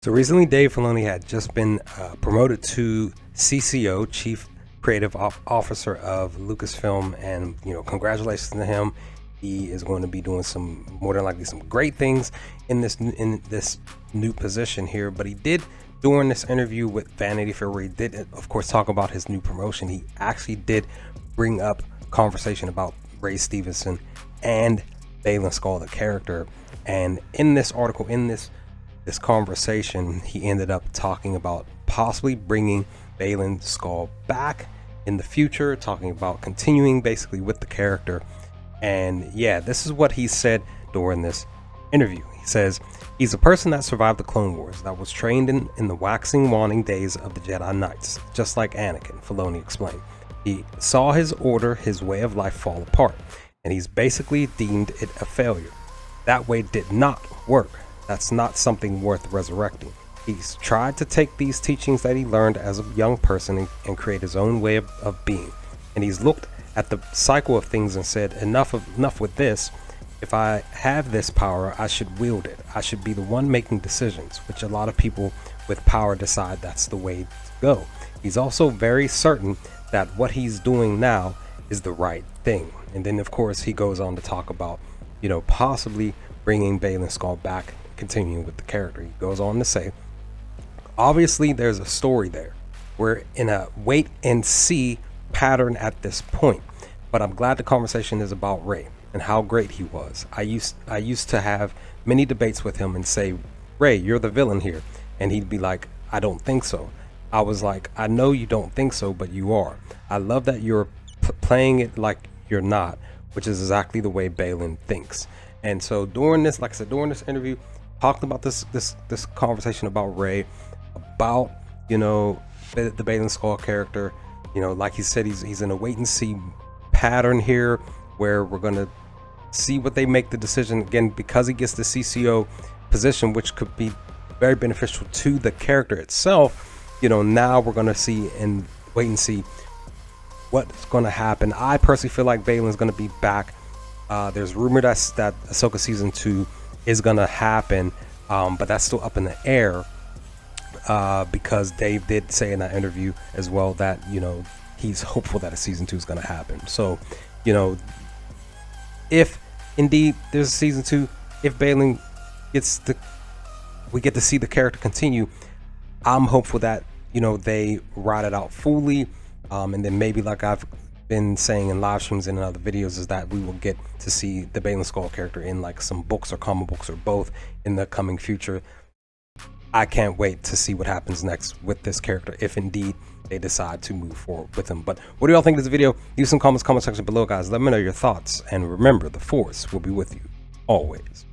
So recently, Dave Filoni had just been promoted to CCO, Chief Creative Officer of Lucasfilm, and congratulations to him. He is going to be doing more than likely some great things in this new position here. But he did, during this interview with Vanity Fair, where he did, of course, talk about his new promotion. He actually did bring up conversation about Ray Stevenson and Baylan Skoll, the character. And in this article, in this conversation, he ended up talking about possibly bringing Baylan Skoll back in the future, talking about continuing basically with the character. And yeah, this is what he said during this interview. He says he's a person that survived the Clone Wars, that was trained in the waxing waning days of the Jedi Knights, just like Anakin, Filoni explained. He saw his order, his way of life fall apart, and he's basically deemed it a failure. That way did not work. That's not something worth resurrecting. He's tried to take these teachings that he learned as a young person and create his own way of being. And he's looked at the cycle of things and said, enough with this. If I have this power, I should wield it. I should be the one making decisions, which a lot of people with power decide that's the way to go. He's also very certain that what he's doing now is the right thing. And then of course he goes on to talk about, possibly bringing Baylan Skoll back, continuing with the character. He goes on to say, obviously there's a story there. We're in a wait and see pattern at this point, but I'm glad the conversation is about Ray and how great he was. I used to have many debates with him and say, Ray, you're the villain here. And he'd be like, I don't think so. I was like, I know you don't think so, but you are. I love that you're playing it like you're not, which is exactly the way Baylan thinks. And so during this, like I said, during this interview, talked about this conversation about Ray, about the Baylan Skoll character. Like he said, he's in a wait and see pattern here, where we're gonna see what they make the decision again, because he gets the CCO position, which could be very beneficial to the character itself. Now we're gonna see and wait and see what's gonna happen. I personally feel like Baylan's gonna be back. There's rumor that Ahsoka season 2 is gonna happen, but that's still up in the air, because Dave did say in that interview as well that he's hopeful that a season 2 is gonna happen. So if indeed there's a season 2, if Baylan we get to see the character continue, I'm hopeful that they ride it out fully, and then maybe, like I've been saying in live streams and in other videos, is that we will get to see the Baylan Skoll character in like some books or comic books or both in the coming future. I can't wait to see what happens next with this character, if indeed they decide to move forward with him. But what do y'all think of this video? Leave some comments, comment section below, guys. Let me know your thoughts, and remember, the Force will be with you always.